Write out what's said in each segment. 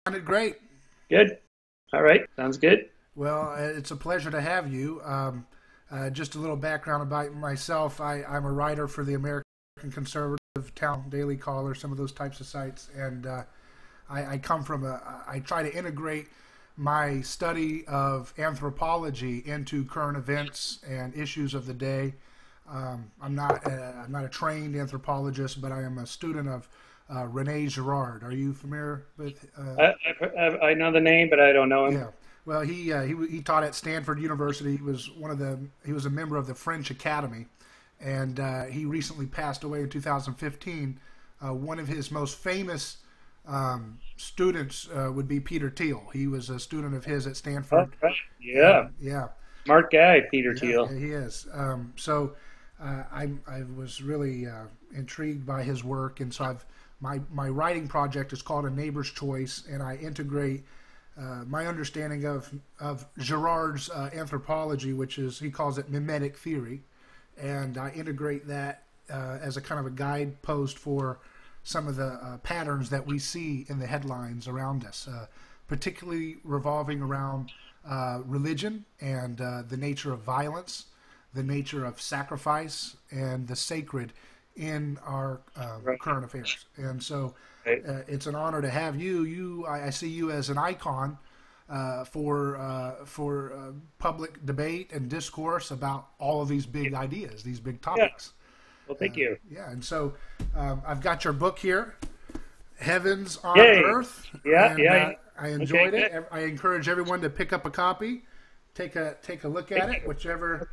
Sounded great. Good. All right. Sounds good. Well, it's a pleasure to have you. Just a little background about myself. I'm a writer for the American Conservative, Town Daily Caller, some of those types of sites, and I come from I try to integrate my study of anthropology into current events and issues of the day. I'm not a trained anthropologist, but I am a student of Rene Girard. Are you familiar with? I know the name, but I don't know him. Yeah. Well, he taught at Stanford University. He was he was a member of the French Academy, and he recently passed away in 2015. One of his most famous students would be Peter Thiel. He was a student of his at Stanford. Oh, right. Yeah. Yeah. Smart guy, Peter Yeah, Thiel. he is. I was really intrigued by his work, and so my writing project is called A Neighbor's Choice, and I integrate my understanding of Girard's anthropology, which is, he calls it mimetic theory, and I integrate that as a kind of a guidepost for some of the patterns that we see in the headlines around us, particularly revolving around religion and the nature of violence, the nature of sacrifice, and the sacred in our Right. current affairs. And so Right. it's an honor to have you. I see you as an icon for public debate and discourse about all of these big ideas, these big Yeah. topics. Well, thank you. Yeah, and so I've got your book here, Heavens on Yay. Earth. Yeah, And, yeah. I enjoyed Okay, it. I encourage everyone to pick up a copy, take a look at Thank it, you. whichever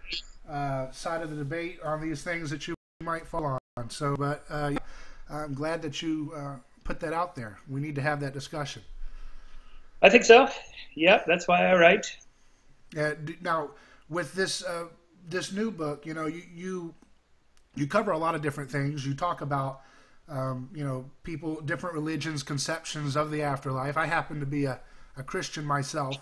side of the debate on these things that you might fall on. So, but yeah, I'm glad that you put that out there. We need to have that discussion. I think so. Yeah, that's why I write. Now, with this new book, you cover a lot of different things. You talk about people, different religions, conceptions of the afterlife. I happen to be a Christian myself.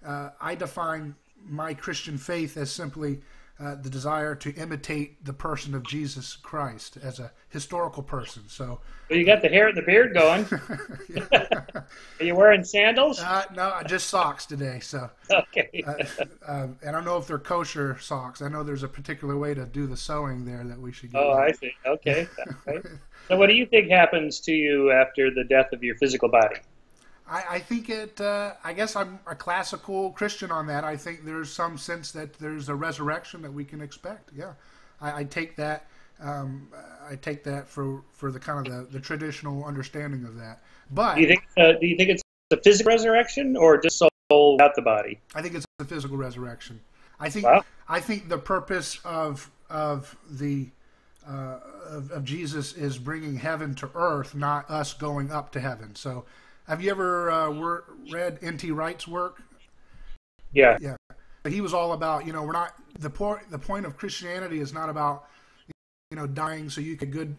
I define my Christian faith as simply the desire to imitate the person of Jesus Christ as a historical person. So, Well, you got the hair and the beard going. Are you wearing sandals? no, just socks today. So, Okay. and I don't know if they're kosher socks. I know there's a particular way to do the sewing there that we should get Oh, right. I see. Okay. Okay. So, what do you think happens to you after the death of your physical body? I think I guess I'm a classical Christian on that. I think there's some sense that there's a resurrection that we can expect. Yeah, I take that. I take that for the kind of the traditional understanding of that. But Do you think it's a physical resurrection or just soul without the body? I think it's a physical resurrection. I think Well, I think the purpose of the of Jesus is bringing heaven to earth, not us going up to heaven. So, have you ever read N.T. Wright's work? yeah. Yeah, he was all about, we're not, the point of Christianity is not about dying so you can good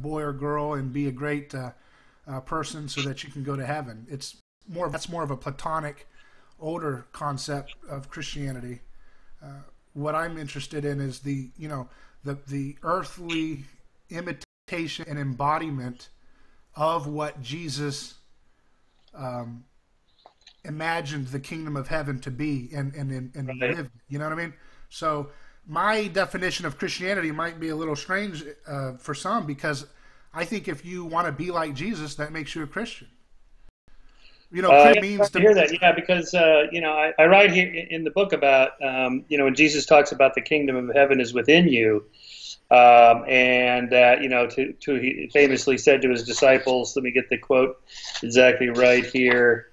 boy or girl and be a great person so that you can go to heaven. That's more of a Platonic, older concept of Christianity. What I'm interested in is the earthly imitation and embodiment of what Jesus imagined the kingdom of heaven to be and Right. live. You know what I mean? So my definition of Christianity might be a little strange for some, because I think if you want to be like Jesus, that makes you a Christian. Christian Yeah, means I hear that. Yeah, because I write here in the book about when Jesus talks about the kingdom of heaven is within you, and that he famously said to his disciples. Let me get the quote exactly right here.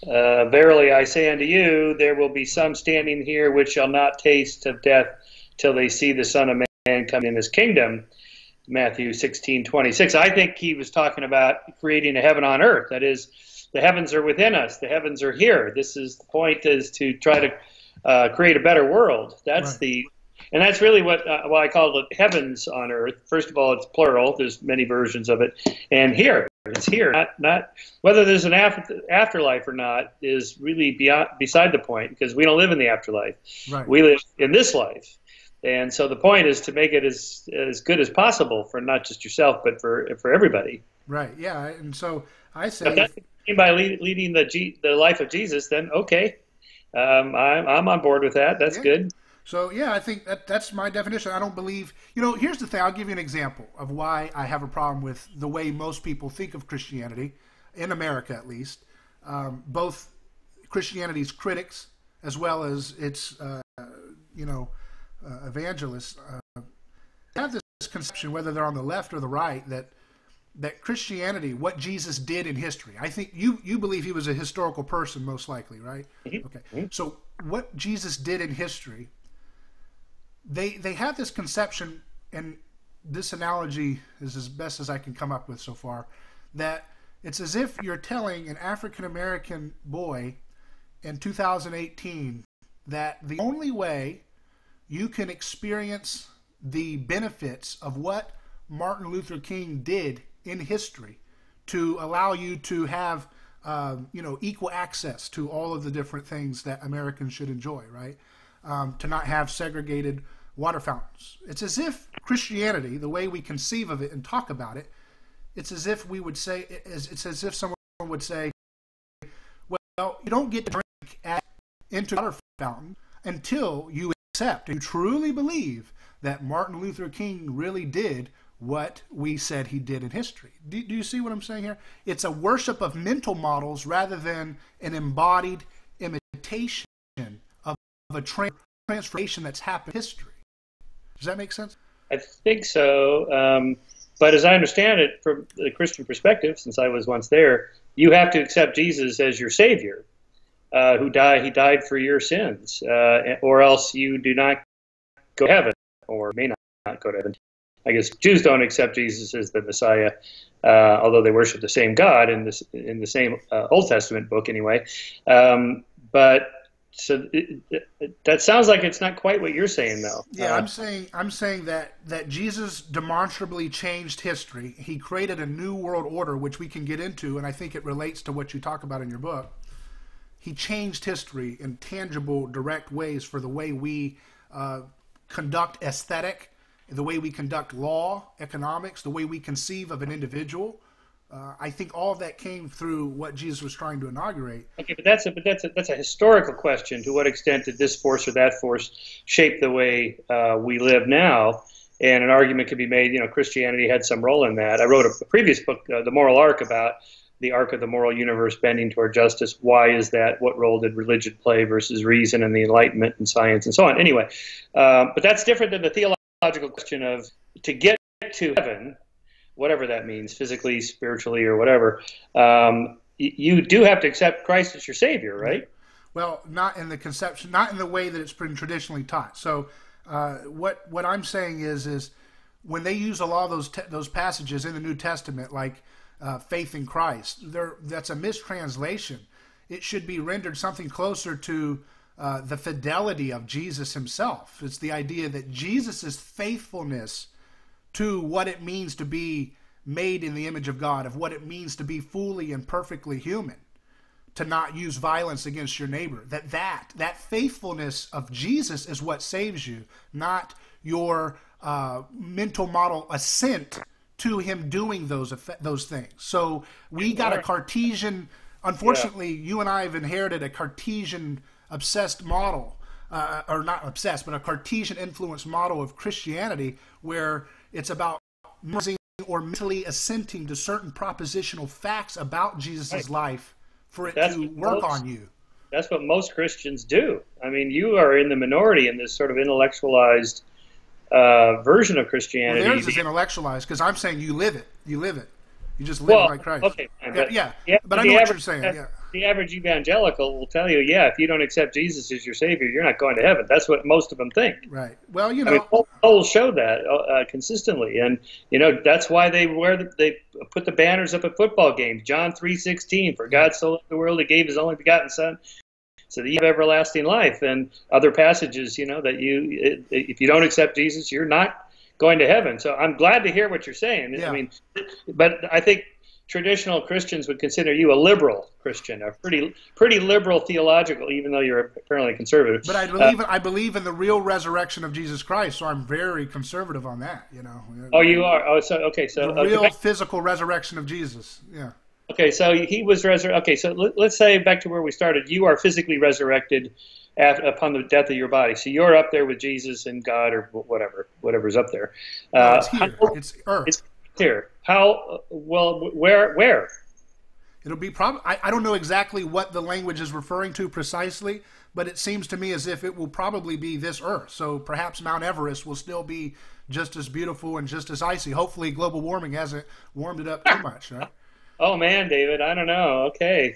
Verily I say unto you, there will be some standing here which shall not taste of death till they see the Son of Man come in his kingdom. Matthew 16:26. I think he was talking about creating a heaven on earth. That is, the heavens are within us. The heavens are here. This is the point, is to try to create a better world. right, And that's really what I call it, heavens on earth. First of all, it's plural. There's many versions of it. And here, it's here. Not whether there's an afterlife or not is really beside the point, because we don't live in the afterlife. right. We live in this life. And so the point is to make it as good as possible for not just yourself, but for everybody. Right. Yeah. And so I say If that's what you mean by leading the life of Jesus, then okay, I'm on board with that. That's yeah. good. So yeah, I think that's my definition. I don't believe, you know, here's the thing. I'll give you an example of why I have a problem with the way most people think of Christianity, in America at least. Both Christianity's critics as well as its, evangelists have this conception, whether they're on the left or the right, that Christianity, what Jesus did in history. I think you believe he was a historical person, most likely, right? Mm-hmm. Okay. Mm-hmm. So what Jesus did in history, they have this conception, and this analogy is as best as I can come up with so far, that it's as if you're telling an African American boy in 2018 that the only way you can experience the benefits of what Martin Luther King did in history to allow you to have equal access to all of the different things that Americans should enjoy, right? To not have segregated water fountains. It's as if Christianity, the way we conceive of it and talk about it, it's as if we would say, it's as if someone would say, well, you don't get to drink into a water fountain until you accept and you truly believe that Martin Luther King really did what we said he did in history. Do you see what I'm saying here? It's a worship of mental models rather than an embodied imitation of a transformation that's happened in history. Does that make sense? I think so. But as I understand it, from the Christian perspective, since I was once there, you have to accept Jesus as your Savior, who died. He died for your sins, or else you do not go to heaven, or may not go to heaven. I guess Jews don't accept Jesus as the Messiah, although they worship the same God in the same Old Testament book anyway. But so that sounds like it's not quite what you're saying, though. Yeah, I'm saying that Jesus demonstrably changed history. He created a new world order, which we can get into, and I think it relates to what you talk about in your book. He changed history in tangible, direct ways for the way we conduct aesthetic, the way we conduct law, economics, the way we conceive of an individual. I think all of that came through what Jesus was trying to inaugurate. Okay, but that's a historical question. To what extent did this force or that force shape the way we live now? And an argument could be made, Christianity had some role in that. I wrote a previous book, The Moral Arc, about the arc of the moral universe bending toward justice. Why is that? What role did religion play versus reason and the Enlightenment and science and so on? Anyway, but that's different than the theological question of, to get to heaven, whatever that means, physically, spiritually, or whatever, you do have to accept Christ as your Savior, right? Well, not in the conception, not in the way that it's been traditionally taught. So what I'm saying is when they use a lot of those passages in the New Testament, like faith in Christ, that's a mistranslation. It should be rendered something closer to the fidelity of Jesus himself. It's the idea that Jesus' faithfulness to what it means to be made in the image of God, of what it means to be fully and perfectly human, to not use violence against your neighbor. That faithfulness of Jesus is what saves you, not your mental model assent to him doing those things. So we got a Cartesian, unfortunately, you and I have inherited a Cartesian obsessed model, or not obsessed, but a Cartesian influenced model of Christianity, where it's about memorizing or mentally assenting to certain propositional facts about Jesus' life for it to work on you. That's what most Christians do. I mean, you are in the minority in this sort of intellectualized version of Christianity. Well, theirs is intellectualized, because I'm saying you live it. You live it. You just live like Christ. Okay, but I know what you're saying. Yeah. The average evangelical will tell you, if you don't accept Jesus as your Savior, you're not going to heaven. That's what most of them think. Right. Well, polls show that consistently, and that's why they put the banners up at football games. John 3:16, for God so loved the world, he gave his only begotten Son, so that you have everlasting life. And other passages, that if you don't accept Jesus, you're not going to heaven. So I'm glad to hear what you're saying. Yeah. I mean, but I think traditional Christians would consider you a liberal Christian, a pretty liberal theological, even though you're apparently conservative. But I believe in the real resurrection of Jesus Christ, so I'm very conservative on that. Oh, you are. Oh, so okay. So the real physical resurrection of Jesus. Yeah. Okay, so he was resurrected. Okay, so let's say back to where we started. You are physically resurrected upon the death of your body. So you're up there with Jesus and God or whatever's up there. No, it's here. It's Earth. It's here. How? Well, where? It'll be probably. I don't know exactly what the language is referring to precisely, but it seems to me as if it will probably be this Earth. So perhaps Mount Everest will still be just as beautiful and just as icy. Hopefully, global warming hasn't warmed it up too much, right? Oh man, David, I don't know. Okay,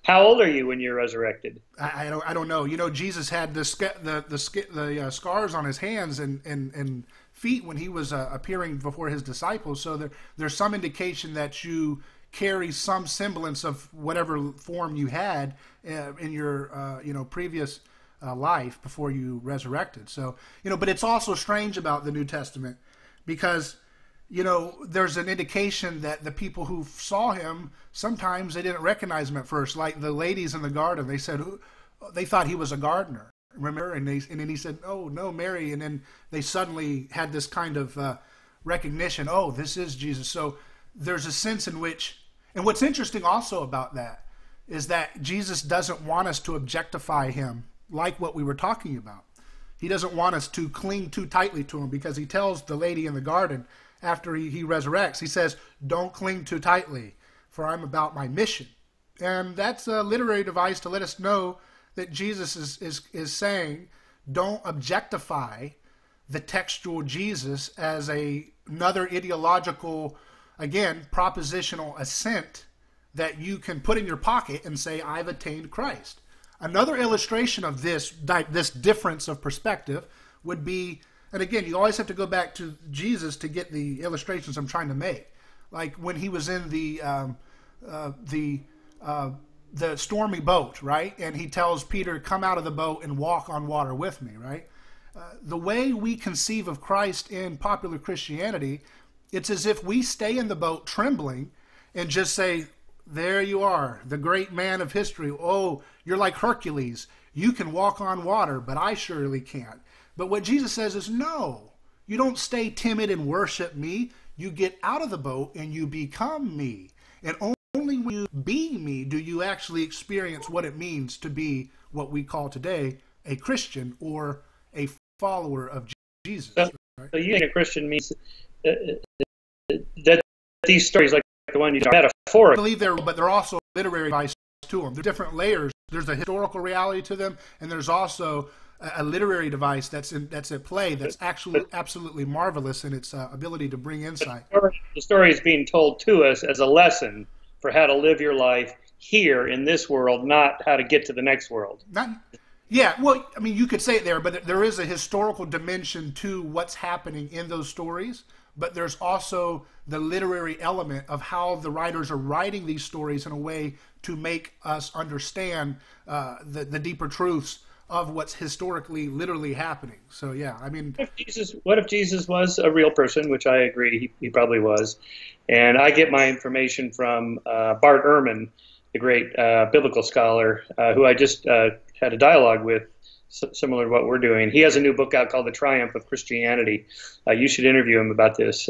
how old are you when you're resurrected? I don't know. You know, Jesus had the scars on his hands and feet when he was appearing before his disciples. So there's some indication that you carry some semblance of whatever form you had in your previous life before you resurrected. So but it's also strange about the New Testament because there's an indication that the people who saw him, sometimes they didn't recognize him at first. Like the ladies in the garden, they said they thought he was a gardener. Remember? And then he said, "Oh no, Mary." And then they suddenly had this kind of recognition. Oh, this is Jesus. So there's a sense in which, and what's interesting also about that is that Jesus doesn't want us to objectify him like what we were talking about. He doesn't want us to cling too tightly to him because he tells the lady in the garden, after he resurrects, he says, "Don't cling too tightly, for I'm about my mission." And that's a literary device to let us know that Jesus is saying, don't objectify the textual Jesus as another ideological, again, propositional assent that you can put in your pocket and say, "I've attained Christ." Another illustration of this difference of perspective would be, and again, you always have to go back to Jesus to get the illustrations I'm trying to make. Like when he was in the stormy boat, right? And he tells Peter, "Come out of the boat and walk on water with me," right? The way we conceive of Christ in popular Christianity, it's as if we stay in the boat trembling and just say, "There you are, the great man of history. Oh, you're like Hercules. You can walk on water, but I surely can't." But what Jesus says is, no, you don't stay timid and worship me. You get out of the boat and you become me. And only when you be me do you actually experience what it means to be what we call today a Christian or a follower of Jesus. So, right? So you think a Christian means that these stories, like the one you metaphoric. I believe they're also literary device to them. They're different layers. There's a historical reality to them, and there's also a literary device that's at play that's actually absolutely marvelous in its ability to bring insight. The story is being told to us as a lesson for how to live your life here in this world, not how to get to the next world. Yeah, well, I mean, you could say it there, but there is a historical dimension to what's happening in those stories. But there's also the literary element of how the writers are writing these stories in a way to make us understand the deeper truths of what's historically, literally happening. So, yeah, I mean... What if Jesus was a real person, which I agree he probably was, and I get my information from Bart Ehrman, the great biblical scholar, who I just had a dialogue with, similar to what we're doing. He has a new book out called The Triumph of Christianity. You should interview him about this.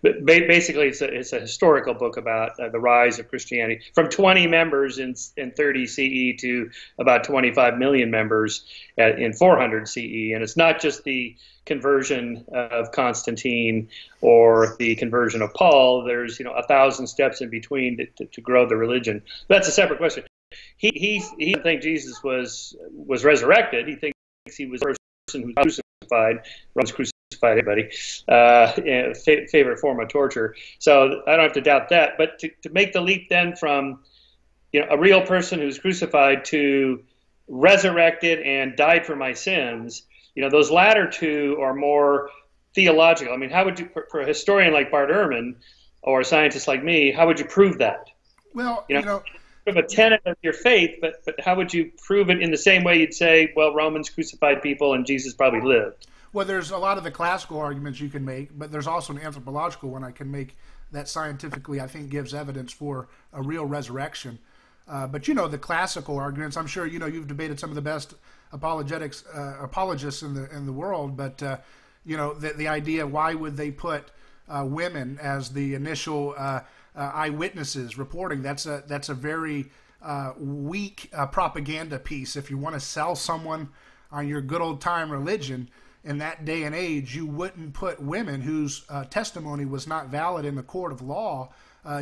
Basically, it's a historical book about the rise of Christianity from 20 members in 30 CE to about 25 million members in 400 CE. And it's not just the conversion of Constantine or the conversion of Paul. There's 1,000 steps in between to grow the religion. That's a separate question. He doesn't think Jesus was resurrected. He thinks he was a person who was crucified. Rome's crucified everybody. Favorite form of torture. So I don't have to doubt that. But to make the leap then from a real person who's crucified to resurrected and died for my sins, those latter two are more theological. I mean, how would you, for a historian like Bart Ehrman or a scientist like me, how would you prove that? Well, of a tenet of your faith, but how would you prove it in the same way you'd say, well, Romans crucified people and Jesus probably lived? Well, there's a lot of the classical arguments you can make, but there's also an anthropological one I can make that scientifically I think gives evidence for a real resurrection. But the classical arguments, I'm sure you've debated some of the best apologists in the world, but the idea, why would they put women as the initial eyewitnesses reporting. That's a very weak propaganda piece. If you want to sell someone on your good old time religion in that day and age, you wouldn't put women whose testimony was not valid in the court of law.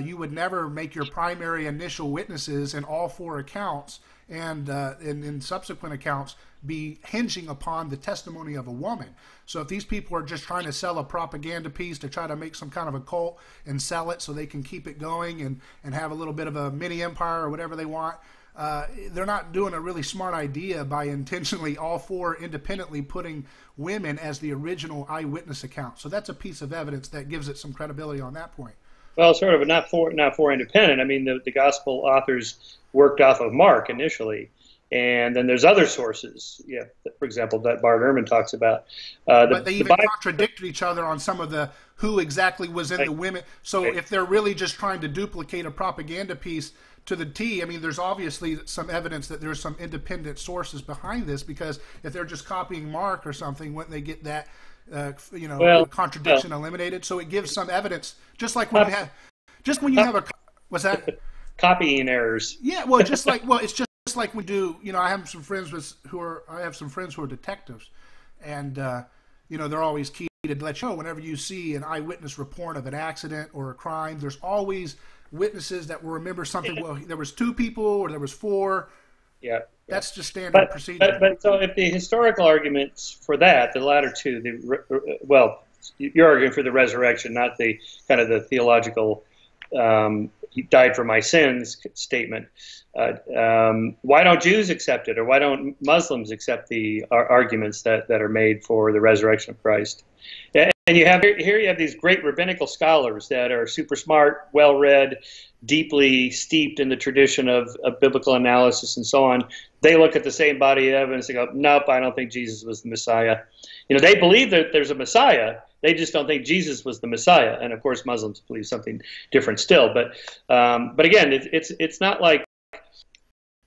You would never make your primary initial witnesses in all four accounts and in subsequent accounts be hinging upon the testimony of a woman. So if these people are just trying to sell a propaganda piece to try to make some kind of a cult and sell it so they can keep it going and have a little bit of a mini empire or whatever they want, they're not doing a really smart idea by intentionally all four independently putting women as the original eyewitness account. So that's a piece of evidence that gives it some credibility on that point. Well, sort of, but not for independent. I mean, the gospel authors worked off of Mark initially, and then there's other sources. Yeah, for example, that Bart Ehrman talks about. But they even contradicted each other on some of the who exactly was in the women. So if they're really just trying to duplicate a propaganda piece to the T, I mean, there's obviously some evidence that there's some independent sources behind this, because if they're just copying Mark or something, wouldn't they get that contradiction eliminated? So it gives some evidence, just like when you have a what's that? Copying errors. Yeah, well, it's just like we do. I have some friends who are detectives, and they're always key to let you know whenever you see an eyewitness report of an accident or a crime, there's always witnesses that will remember something. Well, there was 2 people or there was 4. Yeah. That's just standard procedure. But so if the historical arguments for that, the latter two, you're arguing for the resurrection, not the kind of the theological he died for my sins statement. Why don't Jews accept it, or why don't Muslims accept the arguments that are made for the resurrection of Christ? And you have these great rabbinical scholars that are super smart, well-read, deeply steeped in the tradition of biblical analysis and so on. They look at the same body of evidence and go, nope, I don't think Jesus was the Messiah. They believe that there's a Messiah. They just don't think Jesus was the Messiah. And of course, Muslims believe something different still. But again, it's not like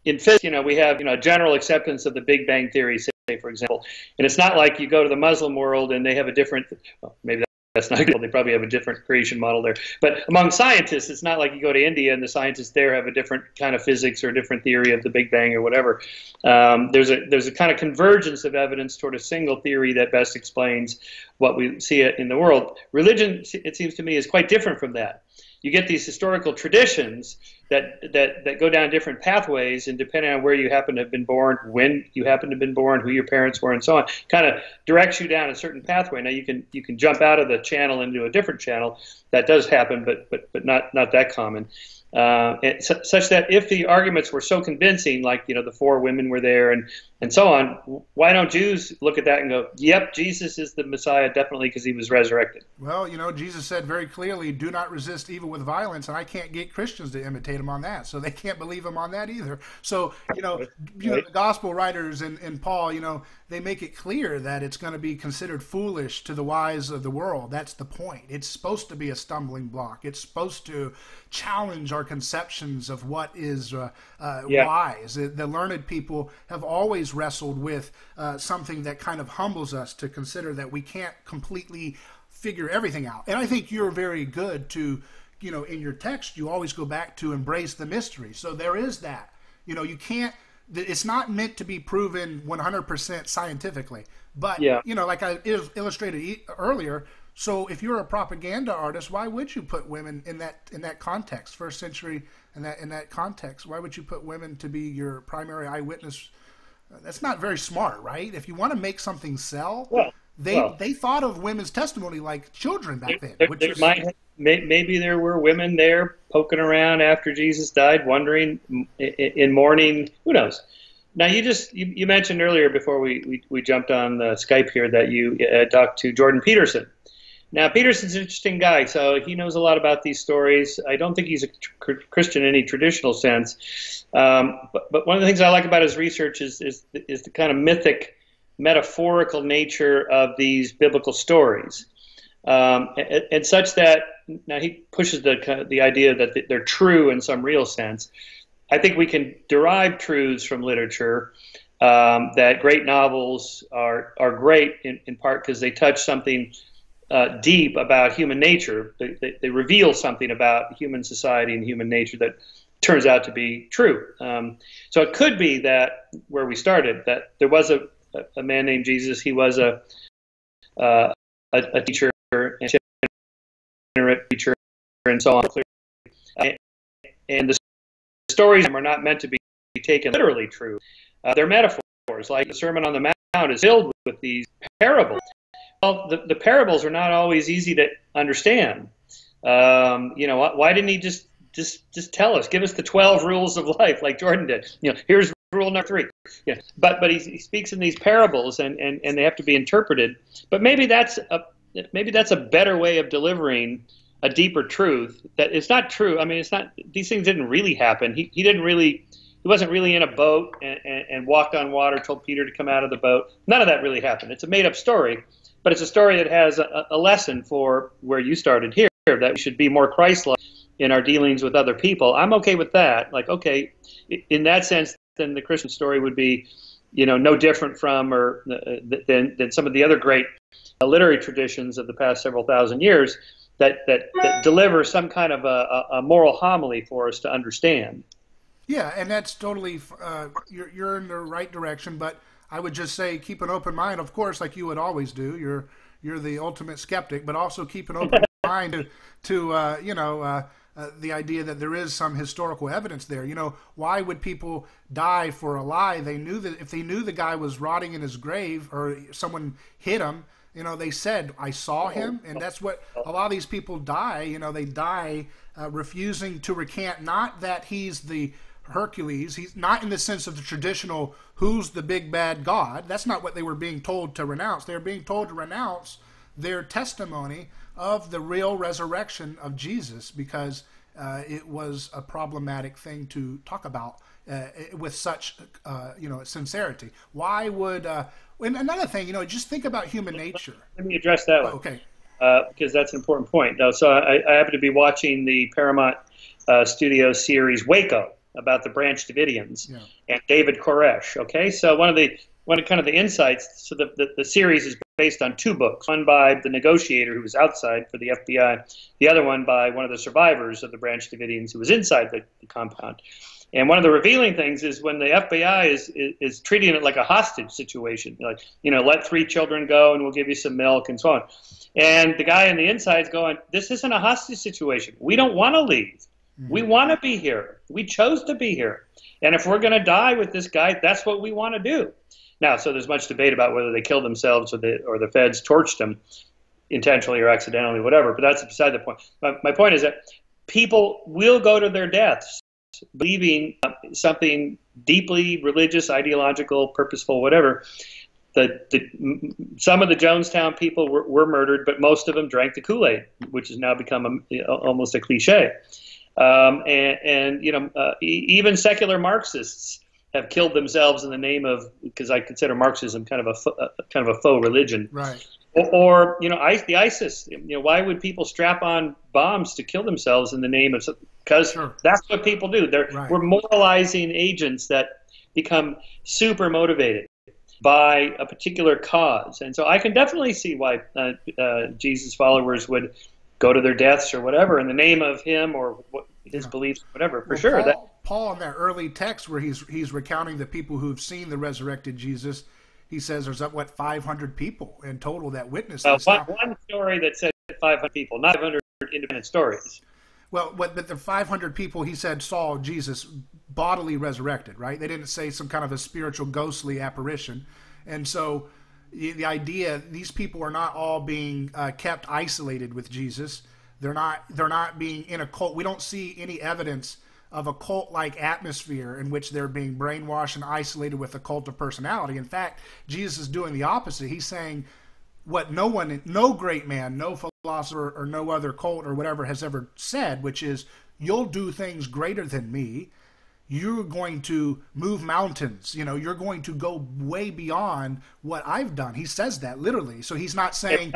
in physics, we have a general acceptance of the Big Bang Theory, say, for example. And it's not like you go to the Muslim world and they have a different, well, maybe that's not good. They probably have a different creation model there. But among scientists, it's not like you go to India and the scientists there have a different kind of physics or a different theory of the Big Bang or whatever. There's a kind of convergence of evidence toward a single theory that best explains what we see in the world. Religion, it seems to me, is quite different from that. You get these historical traditions that go down different pathways, and depending on where you happen to have been born, when you happen to have been born, who your parents were, and so on, kind of directs you down a certain pathway. Now you can jump out of the channel into a different channel. That does happen, but not that common. Such that if the arguments were so convincing, like the 4 women were there and so on, why don't Jews look at that and go, yep, Jesus is the Messiah definitely because he was resurrected? Well, Jesus said very clearly, do not resist evil with violence, and I can't get Christians to imitate him on that, so they can't believe him on that either. So the gospel writers and Paul, they make it clear that it's going to be considered foolish to the wise of the world. That's the point. It's supposed to be a stumbling block. It's supposed to challenge our conceptions of what is wise. The learned people have always wrestled with something that kind of humbles us to consider that we can't completely figure everything out. And I think you're very good to, in your text, you always go back to embrace the mystery. So there is that. You can't, it's not meant to be proven 100% scientifically. But, like I illustrated earlier, so if you're a propaganda artist, why would you put women in that context, first century in that context? Why would you put women to be your primary eyewitness? That's not very smart, right? If you want to make something sell, they thought of women's testimony like children back then. Maybe there were women there poking around after Jesus died, wondering, in mourning. Who knows? Now, you mentioned earlier before we jumped on the Skype here that you talked to Jordan Peterson. Now, Peterson's an interesting guy, so he knows a lot about these stories. I don't think he's a Christian in any traditional sense. But one of the things I like about his research is the kind of mythic, metaphorical nature of these biblical stories. And such that, now he pushes the idea that they're true in some real sense. I think we can derive truths from literature, that great novels are great in part because they touch something deep about human nature. They reveal something about human society and human nature that turns out to be true. So it could be that where we started, that there was a man named Jesus. He was a teacher, and itinerant teacher, and so on. And the stories are not meant to be taken literally true. They're metaphors. Like the Sermon on the Mount is filled with these parables. Well, the parables are not always easy to understand. Why didn't he just tell us, give us the 12 rules of life like Jordan did? Here's rule number 3. But he speaks in these parables, and they have to be interpreted. But maybe that's a better way of delivering a deeper truth. That it's not true. I mean, it's not. These things didn't really happen. He wasn't really in a boat and walked on water, told Peter to come out of the boat. None of that really happened. It's a made-up story, but it's a story that has a lesson for where you started here, that we should be more Christ-like in our dealings with other people. I'm okay with that. Like, okay, in that sense, then the Christian story would be, no different from or than some of the other great literary traditions of the past several thousand years that deliver some kind of a moral homily for us to understand. Yeah, and that's totally, you're in the right direction, but I would just say keep an open mind, of course, like you would always do. You're the ultimate skeptic, but also keep an open mind to the idea that there is some historical evidence there. Why would people die for a lie? They knew that if they knew the guy was rotting in his grave or someone hit him, they said, I saw him, and that's what a lot of these people die. They die refusing to recant, not that he's the Hercules. He's not in the sense of the traditional, who's the big bad God. That's not what they were being told to renounce. They were being told to renounce their testimony of the real resurrection of Jesus, because it was a problematic thing to talk about with such sincerity. Why would and another thing, just think about human nature. Let me address that one. Okay. Because that's an important point. So I happen to be watching the Paramount Studios series Waco about the Branch Davidians and David Koresh. Okay, so one of the insights. So the series is based on 2 books. One by the negotiator who was outside for the FBI. The other one by one of the survivors of the Branch Davidians who was inside the compound. And one of the revealing things is when the FBI is treating it like a hostage situation, like, let 3 children go and we'll give you some milk and so on. And the guy on the inside is going, this isn't a hostage situation. We don't want to leave. We want to be here. We chose to be here. And if we're going to die with this guy, that's what we want to do. Now, so there's much debate about whether they killed themselves or the feds torched them intentionally or accidentally, whatever, but that's beside the point. My point is that people will go to their deaths believing something deeply religious, ideological, purposeful, whatever. Some of the Jonestown people were murdered, but most of them drank the Kool-Aid, which has now become almost a cliche. Even secular Marxists have killed themselves in the name of, because I consider Marxism kind of a faux religion. Right. Or the ISIS. Why would people strap on bombs to kill themselves in the name of? Because that's what people do. We're moralizing agents that become super motivated by a particular cause, and so I can definitely see why Jesus followers would go to their deaths or whatever in the name of him or his beliefs, whatever. For sure. Paul in that early text where he's recounting the people who've seen the resurrected Jesus, he says there's 500 people in total that witnessed this. One story that said 500 people, not 500 independent stories. Well, but the 500 people, he said, saw Jesus bodily resurrected, right? They didn't say some kind of a spiritual ghostly apparition. And so the idea, these people are not all being kept isolated with Jesus. They're not being in a cult. We don't see any evidence of a cult-like atmosphere in which they're being brainwashed and isolated with a cult of personality. In fact, Jesus is doing the opposite. He's saying what no great man, no philosopher, or no other cult or whatever has ever said, which is, you'll do things greater than me. You're going to move mountains. You're going to go way beyond what I've done. He says that literally. So he's not saying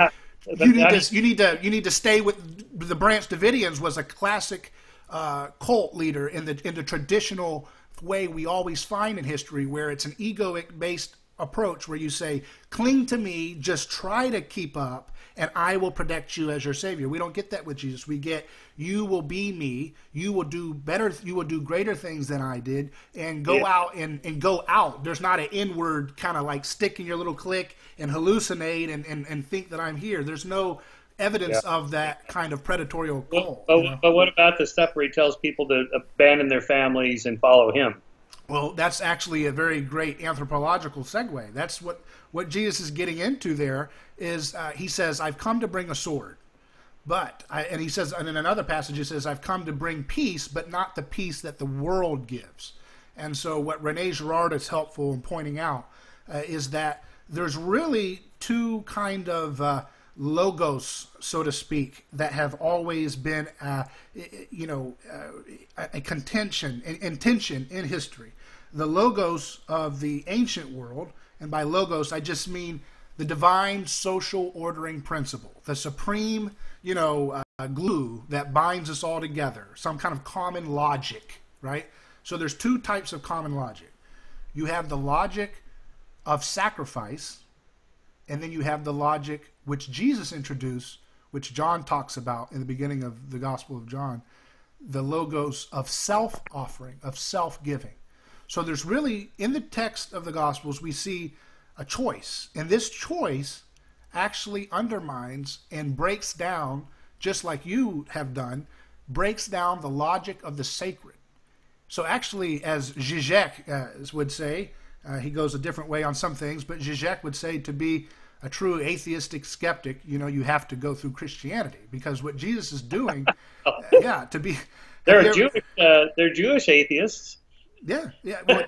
you need to stay with the Branch Davidians. Was a classic cult leader in the traditional way we always find in history, where it's an egoic based approach where you say, cling to me, just try to keep up, and I will protect you as your Savior. We don't get that with Jesus. We get, you will be me, you will do better, you will do greater things than I did, and go out and go out. There's not an inward kind of like stick in your little clique and hallucinate and think that I'm here. There's no evidence of that kind of predatory call. But what about the stuff where he tells people to abandon their families and follow him? Well, that's actually a very great anthropological segue. That's what Jesus is getting into there is he says, I've come to bring a sword. And he says, and in another passage, he says, I've come to bring peace, but not the peace that the world gives. And so what Rene Girard is helpful in pointing out is that there's really two kind of logos, so to speak, that have always been, a contention, intention in history. The logos of the ancient world, and by logos I just mean the divine social ordering principle, the supreme, glue that binds us all together, some kind of common logic, right? So there's two types of common logic. You have the logic of sacrifice, and then you have the logic which Jesus introduced, which John talks about in the beginning of the Gospel of John, the logos of self-offering, of self-giving. So there's really, in the text of the Gospels, we see a choice. And this choice actually undermines and breaks down, just like you have done, breaks down the logic of the sacred. So actually, as Zizek would say, he goes a different way on some things, but Zizek would say to be a true atheistic skeptic, you have to go through Christianity, because what Jesus is doing, to be... They're Jewish atheists. Yeah. Well,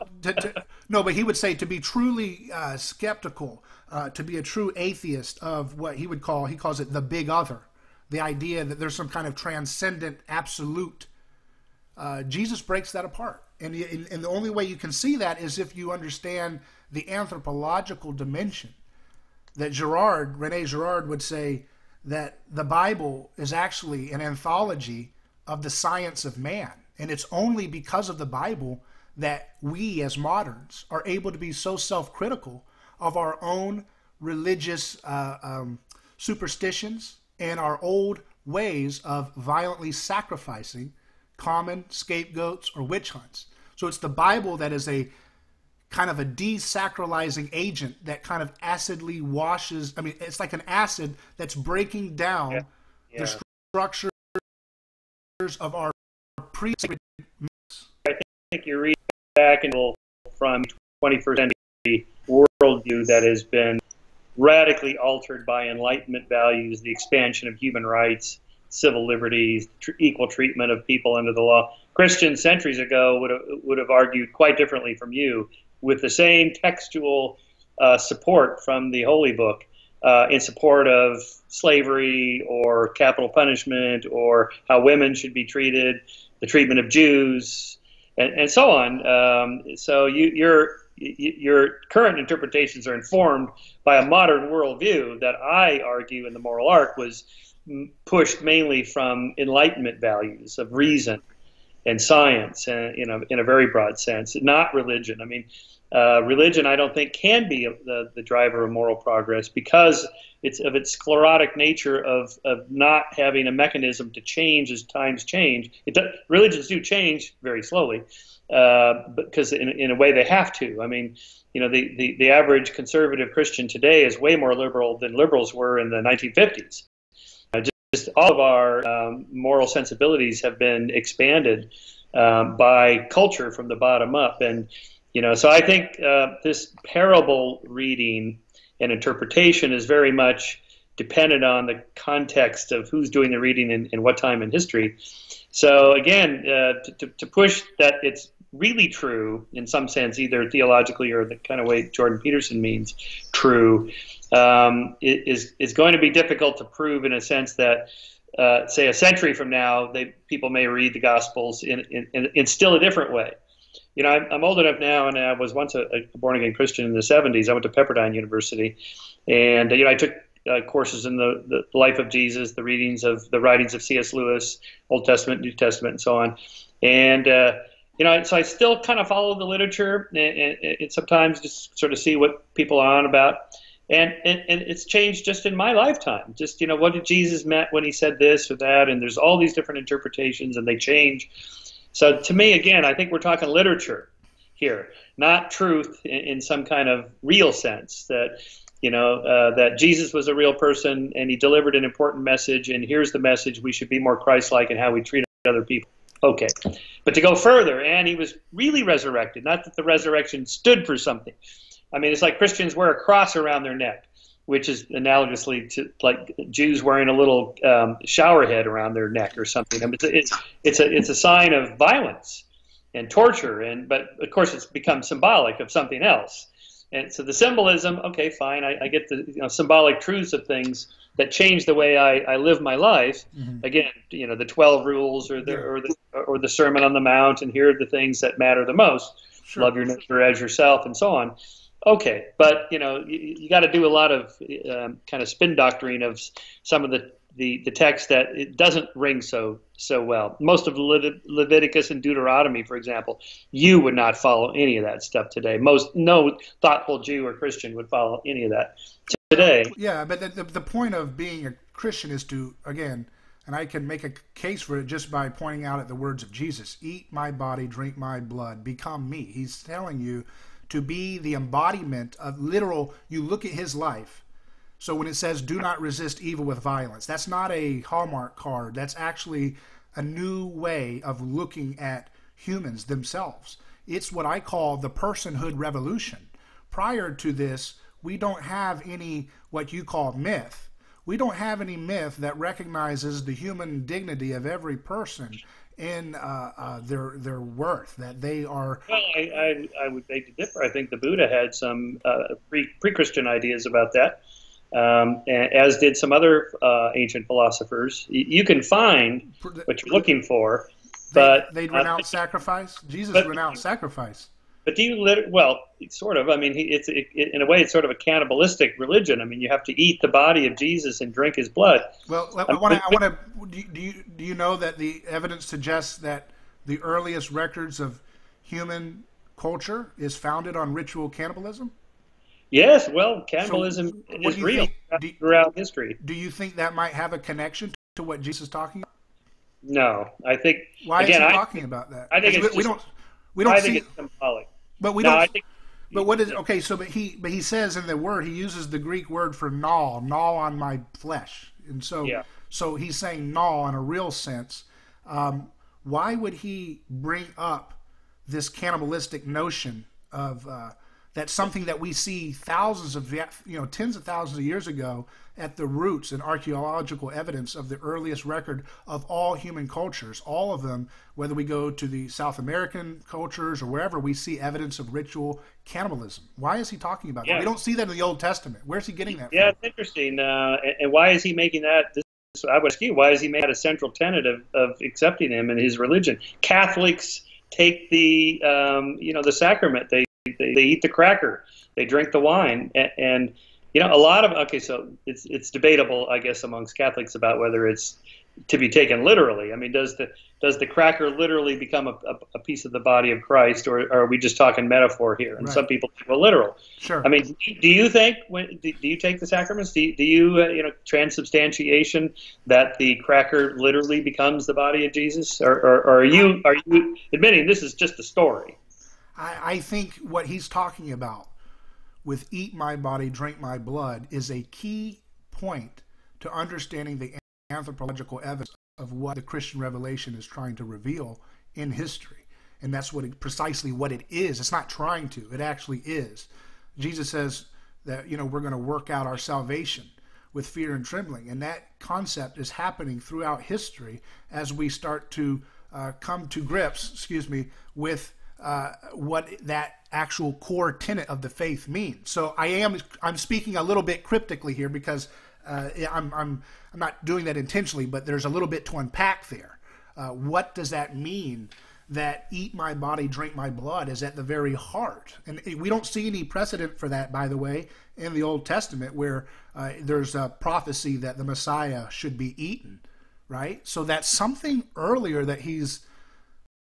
no, but he would say to be truly skeptical, to be a true atheist of what he calls it the big other, the idea that there's some kind of transcendent absolute. Jesus breaks that apart. And the only way you can see that is if you understand the anthropological dimension. That Rene Girard would say that the Bible is actually an anthology of the science of man. And it's only because of the Bible that we as moderns are able to be so self-critical of our own religious superstitions and our old ways of violently sacrificing common scapegoats or witch hunts. So it's the Bible that is a kind of a desacralizing agent that kind of acidly washes. I mean, it's like an acid that's breaking down the structures of our pre-sacred myths. I think you read back from 21st century worldview that has been radically altered by Enlightenment values, the expansion of human rights, civil liberties, equal treatment of people under the law. Christians centuries ago would have argued quite differently from you, with the same textual support from the Holy Book in support of slavery or capital punishment or how women should be treated, the treatment of Jews, and so on. So your current interpretations are informed by a modern worldview that I argue in the Moral Arc was pushed mainly from Enlightenment values of reason and science, in a very broad sense, not religion. I mean, religion, I don't think, can be the driver of moral progress because it's of its sclerotic nature of not having a mechanism to change as times change. Religions do change very slowly, because in a way they have to. I mean, the average conservative Christian today is way more liberal than liberals were in the 1950s. Just all of our moral sensibilities have been expanded by culture from the bottom up, and so I think this parable reading and interpretation is very much dependent on the context of who's doing the reading and what time in history. So again, to push that it's really true in some sense, either theologically or the kind of way Jordan Peterson means true, is going to be difficult to prove in a sense that, say, a century from now, people may read the Gospels in still a different way. I'm old enough now, and I was once a born-again Christian in the 70s. I went to Pepperdine University, and I took courses in the life of Jesus, the writings of C.S. Lewis, Old Testament, New Testament, and so on. And So I still kind of follow the literature and sometimes just sort of see what people are on about. And it's changed just in my lifetime. Just, what did Jesus meant when he said this or that? And there's all these different interpretations and they change. So to me, again, I think we're talking literature here, not truth in some kind of real sense that, that Jesus was a real person and he delivered an important message. And here's the message: we should be more Christ-like in how we treat other people. Okay. But to go further, and he was really resurrected, not that the resurrection stood for something. I mean, it's like Christians wear a cross around their neck, which is analogously to like Jews wearing a little shower head around their neck or something. I mean, it's a sign of violence and torture, but of course it's become symbolic of something else. And so the symbolism, okay, fine, I get the symbolic truths of things that change the way I live my life. Mm-hmm. Again, the 12 rules or the Sermon on the Mount, and here are the things that matter the most. Sure. Love your neighbor as yourself, and so on. Okay, but you got to do a lot of kind of spin doctrine of some of the text that it doesn't ring so well. Most of Leviticus and Deuteronomy, for example, you would not follow any of that stuff today. No thoughtful Jew or Christian would follow any of that today. Yeah, but the point of being a Christian is to, again, and I can make a case for it just by pointing out at the words of Jesus: eat my body, drink my blood, become me. He's telling you to be the embodiment of literal. You look at his life. So when it says do not resist evil with violence, that's not a Hallmark card. That's actually a new way of looking at humans themselves. It's what I call the personhood revolution. Prior to this, we don't have any what you call myth. We don't have any myth that recognizes the human dignity of every person in their worth, that they are. Well, I would beg to differ. I think the Buddha had some pre-Christian ideas about that. As did some other ancient philosophers. You can find what you're looking for, but they'd renounce sacrifice. Jesus renounced sacrifice. But do you well, sort of. I mean, in a way, it's sort of a cannibalistic religion. I mean, you have to eat the body of Jesus and drink his blood. Well, I want to. Do you know that the evidence suggests that the earliest records of human culture is founded on ritual cannibalism? Yes, well, cannibalism is real throughout history. Do you think that might have a connection to what Jesus is talking about? No, I think. Why is he talking about that? I think it's we don't think it's symbolic. But we don't. But what is okay? So, but he says in the word, he uses the Greek word for gnaw on my flesh, and so he's saying gnaw in a real sense. Why would he bring up this cannibalistic notion of that's something that we see tens of thousands of years ago at the roots and archaeological evidence of the earliest record of all human cultures, all of them, whether we go to the South American cultures or wherever, we see evidence of ritual cannibalism. Why is he talking about that? We don't see that in the Old Testament. Where's he getting that from? Yeah, it's interesting. And why is he making that? I would ask you, why is he making that a central tenet of accepting him and his religion? Catholics take the sacrament. They eat the cracker, they drink the wine, and a lot of so it's debatable, I guess, amongst Catholics about whether it's to be taken literally. I mean, does the cracker literally become a piece of the body of Christ, or are we just talking metaphor here? And some people think, well, literal. Sure. I mean, do you think do you take the sacraments? Do you transubstantiation, that the cracker literally becomes the body of Jesus, or are you admitting this is just a story? I think what he's talking about with eat my body, drink my blood is a key point to understanding the anthropological evidence of what the Christian revelation is trying to reveal in history. And that's precisely what it is. It's not trying to. It actually is. Jesus says that, we're going to work out our salvation with fear and trembling. And that concept is happening throughout history as we start to come to grips, with what that actual core tenet of the faith means. So I'm speaking a little bit cryptically here because I'm not doing that intentionally, but there's a little bit to unpack there. What does that mean? That eat my body, drink my blood is at the very heart. And we don't see any precedent for that, by the way, in the Old Testament, where there's a prophecy that the Messiah should be eaten, right? So that's something earlier that he's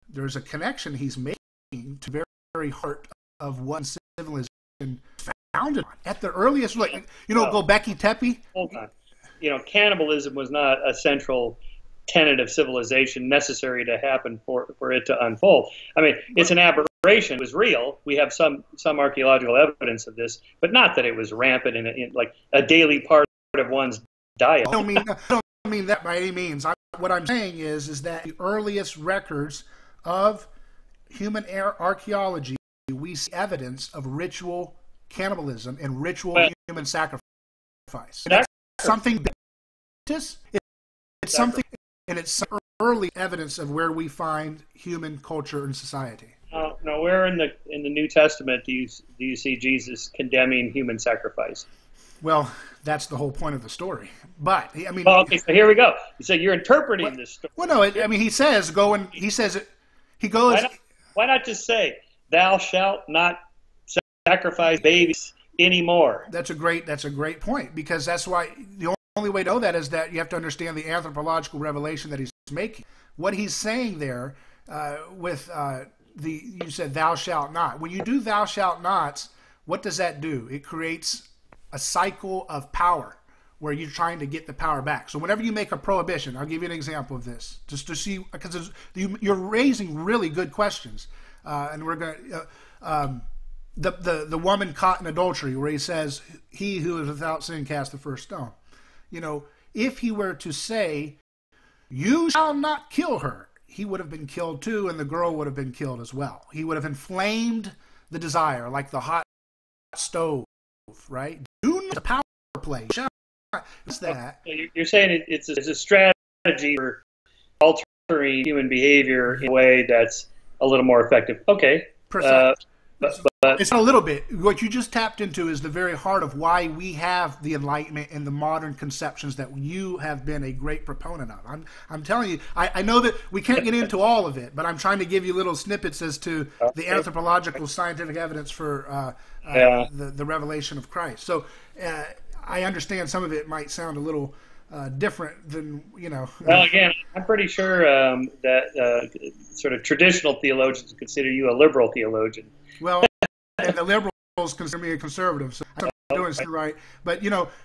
there's a connection he's making to the very, very heart of what civilization founded on. At the earliest, like, Göbekli Tepe. Hold on. Cannibalism was not a central tenet of civilization necessary to happen for it to unfold. I mean, it's an aberration. It was real. We have some archaeological evidence of this, but not that it was rampant in like a daily part of one's diet. I don't mean that by any means. What I'm saying is that the earliest records of human archaeology, we see evidence of ritual cannibalism and ritual human sacrifice. That's something. It's something, and it's some early evidence of where we find human culture and society. No, where in the New Testament do you see Jesus condemning human sacrifice? Well, that's the whole point of the story. But I mean, okay, so here we go. You say you're interpreting this story. Well, no, he says go and he says it. He goes. Why not just say, "Thou shalt not sacrifice babies anymore"? That's a great point, because that's why the only way to know that is that you have to understand the anthropological revelation that he's making. What he's saying there you said "thou shalt not." When you do "thou shalt nots," what does that do? It creates a cycle of power where you're trying to get the power back. So whenever you make a prohibition, I'll give you an example of this, just to see, because you're raising really good questions, and we're going to. The woman caught in adultery, where he says, "He who is without sin cast the first stone." If he were to say, "You shall not kill her," he would have been killed too, and the girl would have been killed as well. He would have inflamed the desire, like the hot stove, right? Do not power play. It's that. You're saying it's a strategy for altering human behavior in a way that's a little more effective. Okay. But it's a little bit. What you just tapped into is the very heart of why we have the Enlightenment and the modern conceptions that you have been a great proponent of. I'm telling you, I know that we can't get into all of it, but I'm trying to give you little snippets as to the anthropological scientific evidence for the revelation of Christ. So I understand some of it might sound a little different than, Well, again, I'm pretty sure that sort of traditional theologians consider you a liberal theologian. Well, and the liberals consider me a conservative, so I'm doing it right. But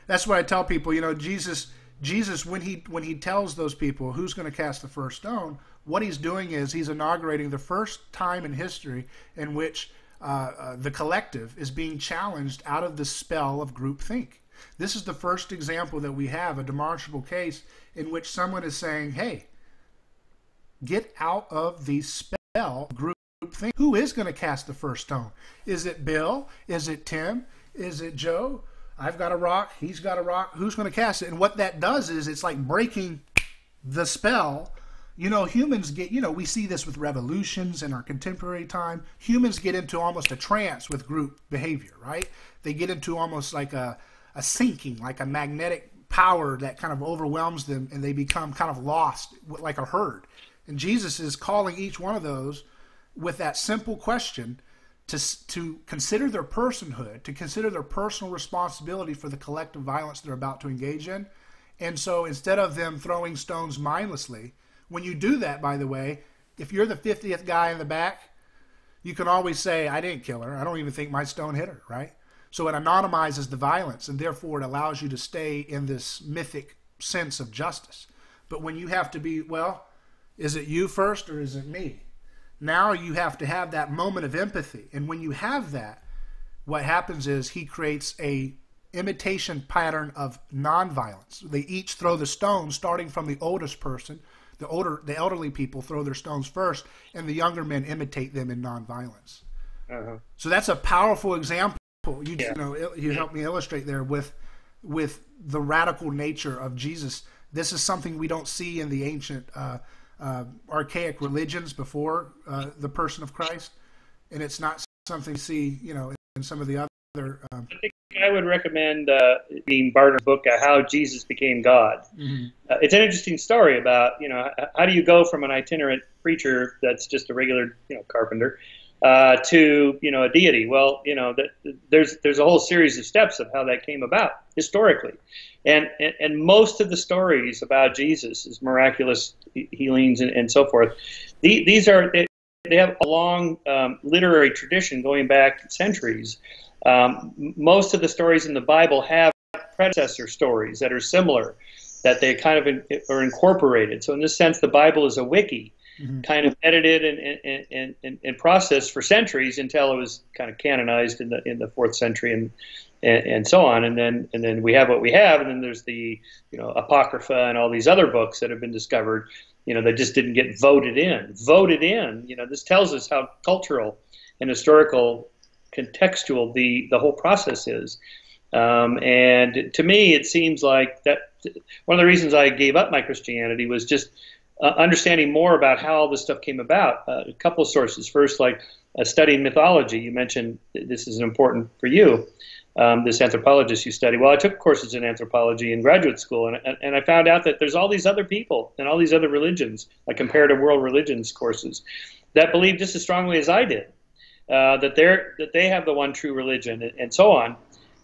that's what I tell people. Jesus, when he tells those people who's going to cast the first stone, what he's doing is he's inaugurating the first time in history in which the collective is being challenged out of the spell of groupthink. This is the first example that we have, a demonstrable case in which someone is saying, "Hey, get out of the spell of groupthink. Who is going to cast the first stone? Is it Bill? Is it Tim? Is it Joe? I've got a rock. He's got a rock. Who's going to cast it?" And what that does is it's like breaking the spell. Humans get, we see this with revolutions in our contemporary time. Humans get into almost a trance with group behavior, right? They get into almost like a sinking, like a magnetic power that kind of overwhelms them, and they become kind of lost like a herd. And Jesus is calling each one of those with that simple question to consider their personhood, to consider their personal responsibility for the collective violence they're about to engage in. And so instead of them throwing stones mindlessly, when you do that, by the way, if you're the 50th guy in the back, you can always say, "I didn't kill her. I don't even think my stone hit her," right? So it anonymizes the violence, and therefore it allows you to stay in this mythic sense of justice. But when you have to be, well, is it you first or is it me? Now you have to have that moment of empathy. And when you have that, what happens is he creates a imitation pattern of nonviolence. They each throw the stones, starting from the oldest person. The elderly people throw their stones first, and the younger men imitate them in nonviolence. Uh-huh. So that's a powerful example. You helped me illustrate there with the radical nature of Jesus. This is something we don't see in the ancient archaic religions before the person of Christ, and it's not something we see, in some of the other. I think I would recommend reading Barton's book, How Jesus Became God. Mm-hmm. It's an interesting story about how do you go from an itinerant preacher that's just a regular carpenter to a deity. Well, there's a whole series of steps of how that came about historically, and most of the stories about Jesus, his miraculous healings and so forth, these are they have a long literary tradition going back centuries. Most of the stories in the Bible have predecessor stories that are similar, that they kind of are incorporated. So in this sense, the Bible is a wiki, kind of edited and processed for centuries until it was kind of canonized in the 4th century and so on. And then we have what we have, and then there's the Apocrypha and all these other books that have been discovered, that just didn't get voted in. This tells us how cultural and historical, contextual the whole process is. And to me, it seems like that one of the reasons I gave up my Christianity was just understanding more about how all this stuff came about. A couple of sources. First, like studying mythology. You mentioned this is important for you, this anthropologist you study. Well, I took courses in anthropology in graduate school, and I found out that there's all these other people and all these other religions, like comparative world religions courses, that believe just as strongly as I did, that they have the one true religion, and so on.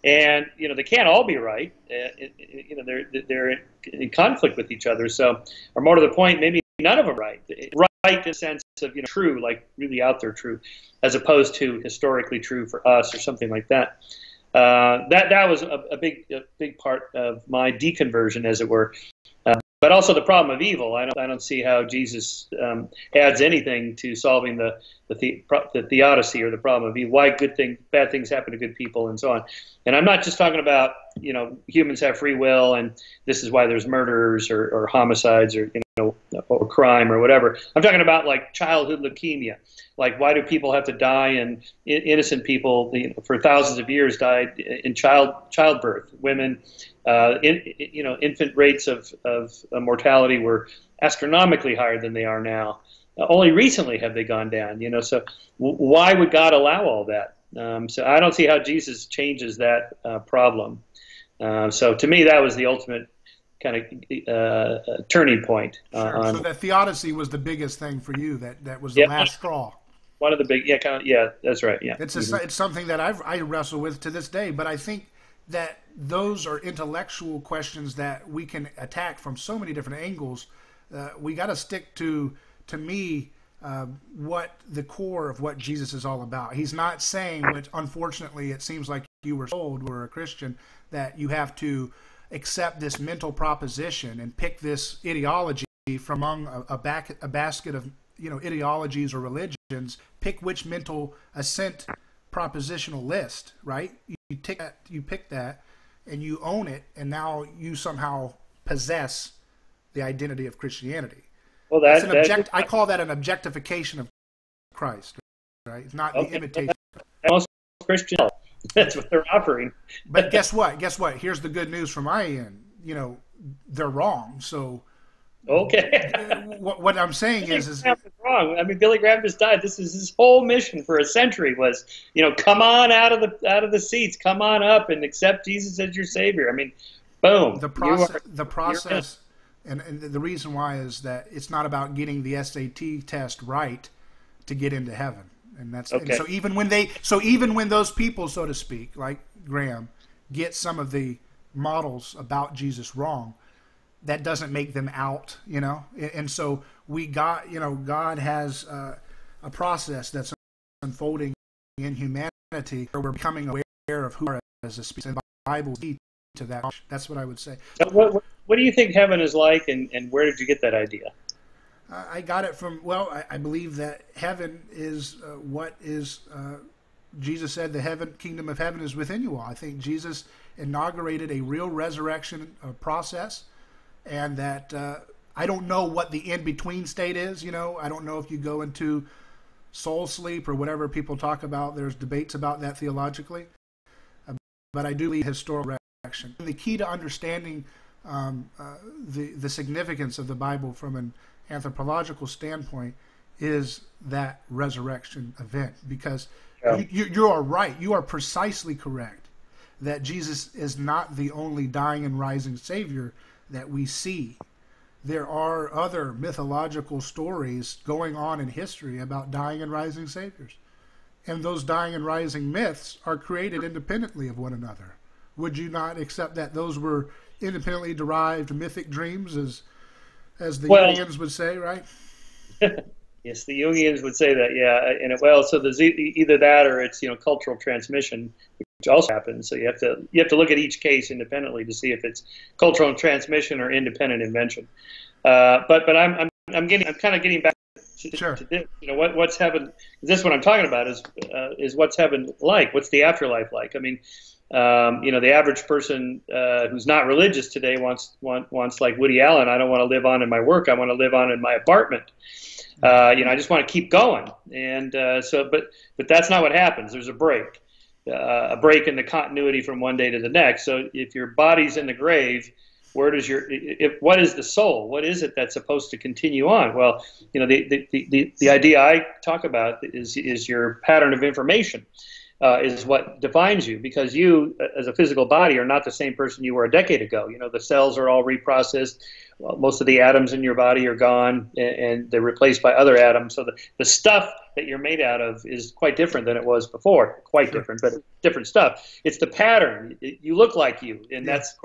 And they can't all be right. They're in conflict with each other. So, or more to the point, maybe none of them right. Right in the sense of true, like really out there true, as opposed to historically true for us or something like that. That was a big part of my deconversion, as it were. But also the problem of evil. I don't see how Jesus adds anything to solving the theodicy, or the problem of evil. Why bad things happen to good people, and so on. And I'm not just talking about humans have free will, and this is why there's murders or homicides or or crime or whatever. I'm talking about like childhood leukemia. Like, why do people have to die? And innocent people, for thousands of years, died in childbirth. Women, infant rates of mortality were astronomically higher than they are now. Only recently have they gone down. So why would God allow all that? So I don't see how Jesus changes that problem. So to me, that was the ultimate kind of turning point. Sure. So that theodicy was the biggest thing for you. That was the last straw. One of the big, that's right. Yeah, it's something that I wrestle with to this day. But I think that those are intellectual questions that we can attack from so many different angles. We got to stick to me, what the core of what Jesus is all about. He's not saying, which unfortunately it seems like you were told, were a Christian, that you have to accept this mental proposition and pick this ideology from among a basket of ideologies or religions. Pick which mental assent propositional list, right? You pick that, and you own it, and now you somehow possess the identity of Christianity. Well, I call that an objectification of Christ, right? It's not the imitation. Most Christians, that's what they're offering. But guess what? Here's the good news from my end. They're wrong. So, okay. What I'm saying is wrong. I mean, Billy Graham just died. This is his whole mission for a century was, come on out of the seats, come on up and accept Jesus as your Savior. I mean, boom. The process. And the reason why is that it's not about getting the SAT test right to get into heaven, and that's okay. And so even when those people, so to speak, like Graham, get some of the models about Jesus wrong, that doesn't make them out, And so God has a process that's unfolding in humanity, where we're becoming aware of who we are as a species. And the Bible leads to that. That's what I would say. So what do you think heaven is like, and where did you get that idea? I got it from, I believe that heaven is what is, Jesus said, the kingdom of heaven is within you all. I think Jesus inaugurated a real resurrection process, and that I don't know what the in-between state is. I don't know if you go into soul sleep or whatever people talk about. There's debates about that theologically. But I do believe historical resurrection. The key to understanding the significance of the Bible from an anthropological standpoint is that resurrection event, because you are right. You are precisely correct that Jesus is not the only dying and rising Savior that we see. There are other mythological stories going on in history about dying and rising Saviors. And those dying and rising myths are created independently of one another. Would you not accept that those were independently derived mythic dreams, as the Indians would say, right? Yes, the Jungians would say that, yeah. And well, so there's either that or it's cultural transmission, which also happens. So you have to look at each case independently to see if it's cultural transmission or independent invention. But I'm kind of getting back to this. What's heaven? This is what I'm talking about is what's heaven like? What's the afterlife like? I mean, the average person who's not religious today wants like Woody Allen. I don't want to live on in my work. I want to live on in my apartment. I just want to keep going. And but that's not what happens. There's a break in the continuity from one day to the next. So if your body's in the grave, what is the soul? What is it that's supposed to continue on? Well, the idea I talk about is your pattern of information. Is what defines you, because you, as a physical body, are not the same person you were a decade ago. The cells are all reprocessed. Well, most of the atoms in your body are gone, and they're replaced by other atoms. So the stuff that you're made out of is quite different than it was before. Quite different, but different stuff. It's the pattern. You look like you, and that's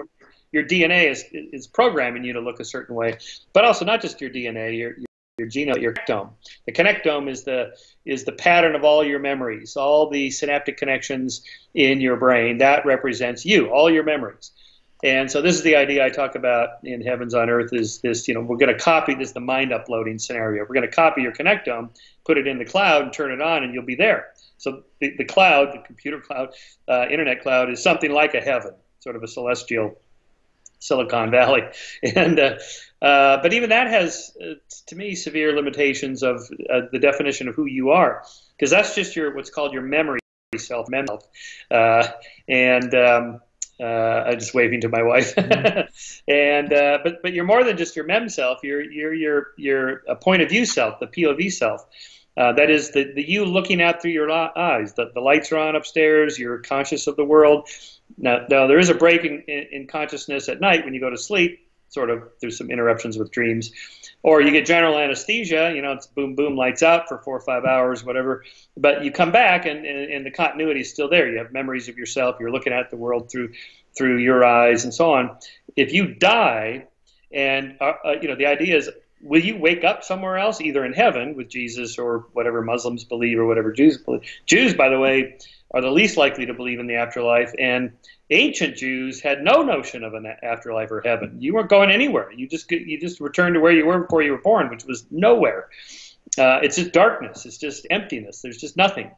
your DNA is programming you to look a certain way. But also not just your DNA, your genome, your connectome. The connectome is the pattern of all your memories, all the synaptic connections in your brain. That represents you, all your memories. And so this is the idea I talk about in Heavens on Earth is this, we're going to copy this, the mind uploading scenario. We're going to copy your connectome, put it in the cloud, and turn it on, and you'll be there. So the cloud, the computer cloud, internet cloud, is something like a heaven, sort of a celestial Silicon Valley. And but even that has, to me, severe limitations of the definition of who you are, because that's just what's called your memory self. I'm just waving to my wife. And but you're more than just your mem self. You're a point of view self, the POV self. That is the you looking out through your eyes. The lights are on upstairs. You're conscious of the world. Now there is a break in consciousness at night when you go to sleep. Sort of, there's some interruptions with dreams, or you get general anesthesia. It's boom, boom, lights out for 4 or 5 hours, whatever. But you come back, and the continuity is still there. You have memories of yourself. You're looking at the world through your eyes, and so on. If you die, and the idea is, will you wake up somewhere else, either in heaven with Jesus or whatever Muslims believe or whatever Jews believe? Jews, by the way, are the least likely to believe in the afterlife, and ancient Jews had no notion of an afterlife or heaven. You weren't going anywhere. You just returned to where you were before you were born, which was nowhere. It's just darkness. It's just emptiness. There's just nothing.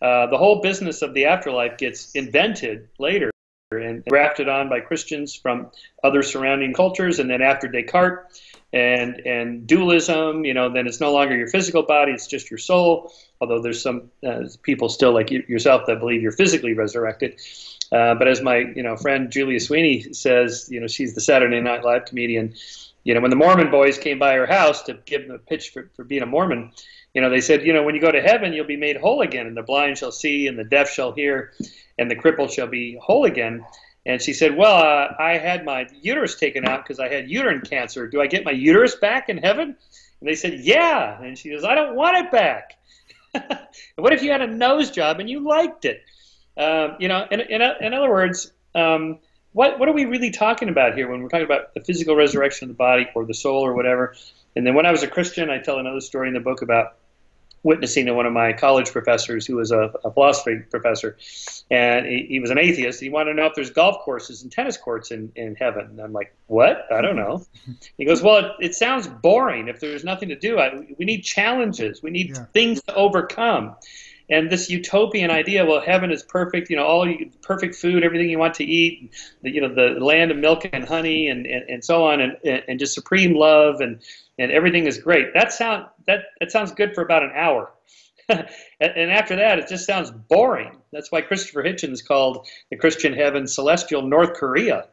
The whole business of the afterlife gets invented later and grafted on by Christians from other surrounding cultures, and then after Descartes and dualism, then it's no longer your physical body, it's just your soul, although there's some people still like yourself that believe you're physically resurrected. But as my friend Julia Sweeney says, she's the Saturday Night Live comedian, when the Mormon boys came by her house to give them a pitch for being a Mormon, they said, when you go to heaven, you'll be made whole again, and the blind shall see, and the deaf shall hear, and the crippled shall be whole again. And she said, well, I had my uterus taken out because I had uterine cancer. Do I get my uterus back in heaven? And they said, yeah. And she goes, I don't want it back. What if you had a nose job and you liked it? In other words, what are we really talking about here when we're talking about the physical resurrection of the body or the soul or whatever? And then when I was a Christian, I tell another story in the book about witnessing to one of my college professors who was a philosophy professor, and he was an atheist. He wanted to know if there's golf courses and tennis courts in heaven. And I'm like, what? I don't know. He goes, well, it sounds boring if there's nothing to do. We need challenges. We need things to overcome. And this utopian idea, well, heaven is perfect, perfect food, everything you want to eat, the land of milk and honey, and so on, and just supreme love, and everything is great. That sounds good for about an hour. And after that, it just sounds boring. That's why Christopher Hitchens called the Christian heaven celestial North Korea.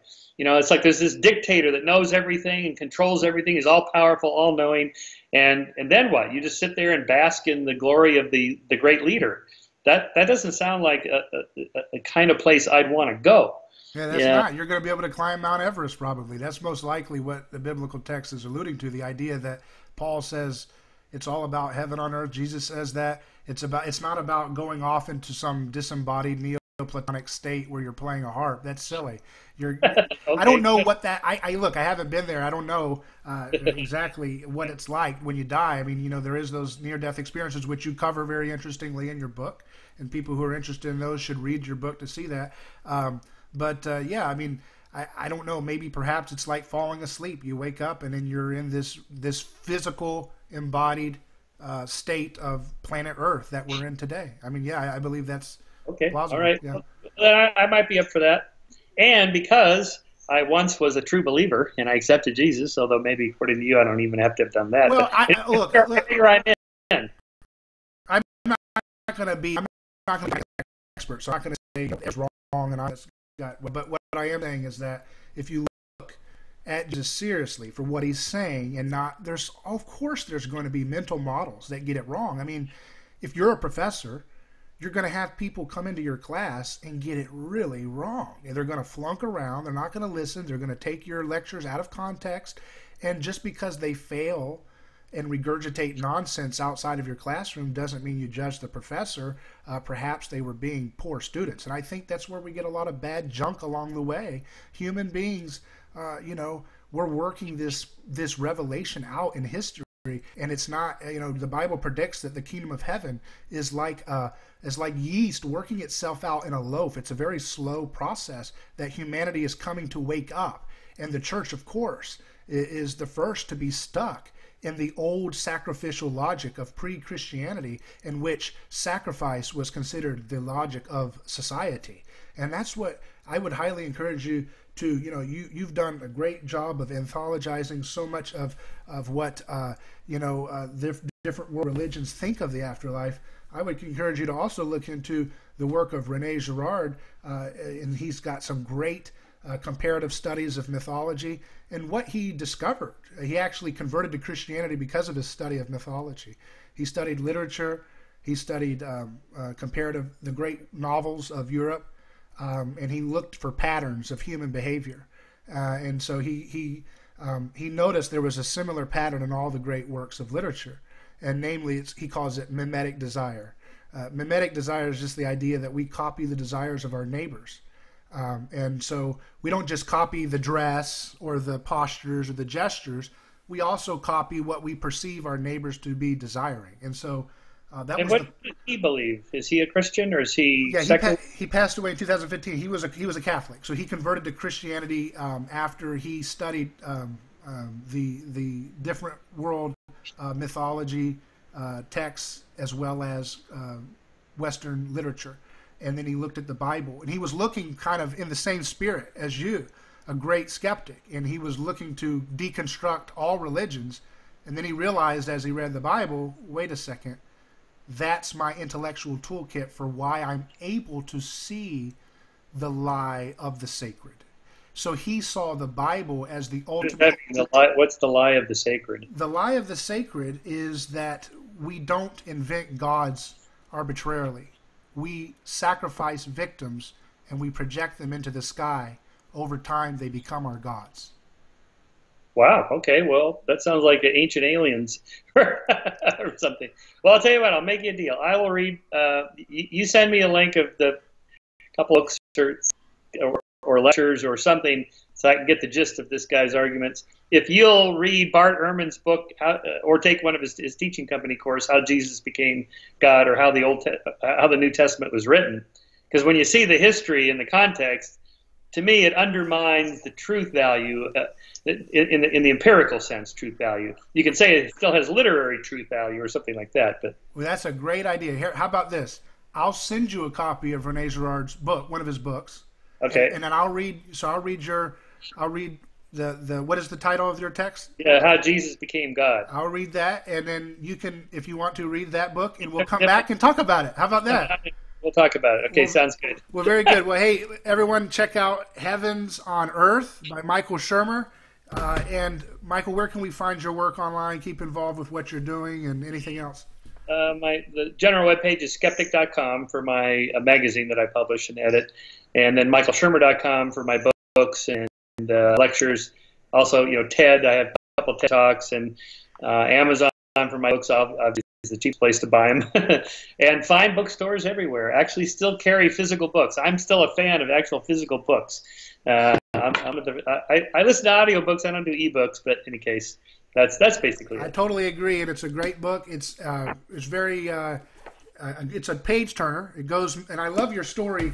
It's like there's this dictator that knows everything and controls everything, is all-powerful, all-knowing, and then what? You just sit there and bask in the glory of the great leader. That doesn't sound like a kind of place I'd want to go. Yeah, that's not. You're going to be able to climb Mount Everest, probably. That's most likely what the biblical text is alluding to, the idea that Paul says it's all about heaven on earth. Jesus says that. It's not about going off into some disembodied neoplatonic state where you're playing a harp. That's silly. You're, Okay. I don't know what that. Look. I haven't been there. I don't know exactly what it's like when you die. I mean, there is those near-death experiences which you cover very interestingly in your book, and people who are interested in those should read your book to see that. Yeah, I mean, I don't know. Maybe perhaps it's like falling asleep. You wake up and then you're in this physical embodied state of planet Earth that we're in today. I mean, yeah, I believe that's plausible. All right. Yeah. Well, I might be up for that. And because I once was a true believer and I accepted Jesus, although maybe according to you, I don't even have to have done that. Well, look, here I'm in. I'm not going to be an expert, so I'm not going to say it's wrong and I got. But what I am saying is that if you look at Jesus seriously for what he's saying, and of course there's going to be mental models that get it wrong. I mean, if you're a professor, you're going to have people come into your class and get it really wrong. And they're going to flunk around. They're not going to listen. They're going to take your lectures out of context. And just because they fail and regurgitate nonsense outside of your classroom doesn't mean you judge the professor. Perhaps they were being poor students. And I think that's where we get a lot of bad junk along the way. Human beings, we're working this revelation out in history. And it's not, the Bible predicts that the kingdom of heaven is like yeast working itself out in a loaf. It's a very slow process that humanity is coming to wake up. And the church, of course, is the first to be stuck in the old sacrificial logic of pre-Christianity, in which sacrifice was considered the logic of society. And that's what I would highly encourage you to, you've done a great job of anthologizing so much of what, different world religions think of the afterlife. I would encourage you to also look into the work of René Girard, and he's got some great comparative studies of mythology and what he discovered. He actually converted to Christianity because of his study of mythology. He studied literature. He studied the great novels of Europe. And he looked for patterns of human behavior, and so he noticed there was a similar pattern in all the great works of literature, and namely, he calls it mimetic desire. Mimetic desire is just the idea that we copy the desires of our neighbors, and so we don't just copy the dress or the postures or the gestures. We also copy what we perceive our neighbors to be desiring, and so. What does he believe? Is he a Christian or is he? Yeah, he passed away in 2015. He was a Catholic, so he converted to Christianity after he studied the different world mythology texts as well as Western literature, and then he looked at the Bible, and he was looking kind of in the same spirit as you, a great skeptic, and he was looking to deconstruct all religions, and then he realized as he read the Bible, wait a second. That's my intellectual toolkit for why I'm able to see the lie of the sacred. So he saw the Bible as the ultimate. What's the lie of the sacred? The lie of the sacred is that we don't invent gods arbitrarily. We sacrifice victims and we project them into the sky. Over time, they become our gods. Wow. Okay. Well, that sounds like the ancient aliens or something. Well, I'll tell you what. I'll make you a deal. I will read. You send me a link of the couple books or lectures or something, so I can get the gist of this guy's arguments. If you'll read Bart Ehrman's book, or take one of his teaching company course, How Jesus Became God, or how the New Testament was written, because when you see the history and the context. To me, it undermines the truth value in the empirical sense. Truth value. You can say it still has literary truth value or something like that. But well, that's a great idea. Here, how about this? I'll send you a copy of René Girard's book, one of his books. Okay. And then I'll read the what is the title of your text? Yeah, How Jesus Became God. I'll read that, and then you can, if you want to, read that book, and we'll come back and talk about it. How about that? We'll talk about it. Okay, sounds good. Well, very good. Well, hey, everyone, check out Heavens on Earth by Michael Shermer. And, Michael, where can we find your work online? Keep involved with what you're doing and anything else. The general webpage is skeptic.com for my magazine that I publish and edit. And then michaelshermer.com for my books and lectures. Also, TED. I have a couple TED Talks. And Amazon for my books. I'll the cheapest place to buy them. And fine bookstores everywhere actually still carry physical books. I'm still a fan of actual physical books. I listen to audiobooks. I don't do ebooks, but in any case, that's basically it. I totally agree, and it's a great book. It's very it's a page turner. It goes, and I love your story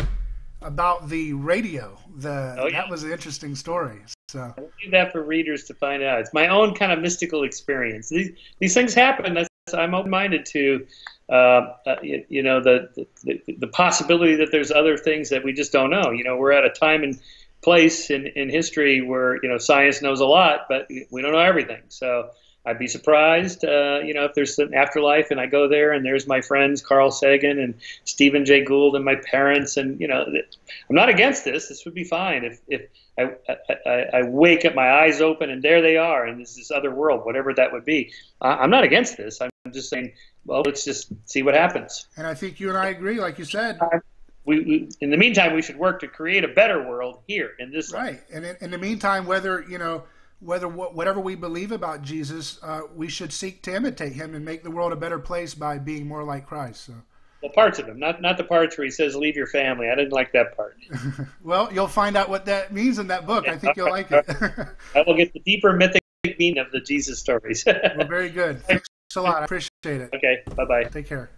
about the radio. That was an interesting story. So I'll leave that for readers to find out. It's my own kind of mystical experience. These things happen. I'm open-minded to, the possibility that there's other things that we just don't know. We're at a time and place in history where science knows a lot, but we don't know everything. So I'd be surprised, if there's an afterlife and I go there and there's my friends Carl Sagan and Stephen Jay Gould and my parents, and I'm not against this. This would be fine if I wake up, my eyes open, and there they are, and there's this other world, whatever that would be. I'm not against this. I'm just saying, well, let's just see what happens. And I think you and I agree, like you said. We in the meantime, we should work to create a better world here in this life. Right. And in the meantime, whatever we believe about Jesus, we should seek to imitate him and make the world a better place by being more like Christ. So. Well, parts of him, not the parts where he says, leave your family. I didn't like that part. Well, you'll find out what that means in that book. I think you'll like it. I will get the deeper mythic meaning of the Jesus stories. Well, very good. Thanks a lot. I appreciate it. Okay, bye-bye. Take care.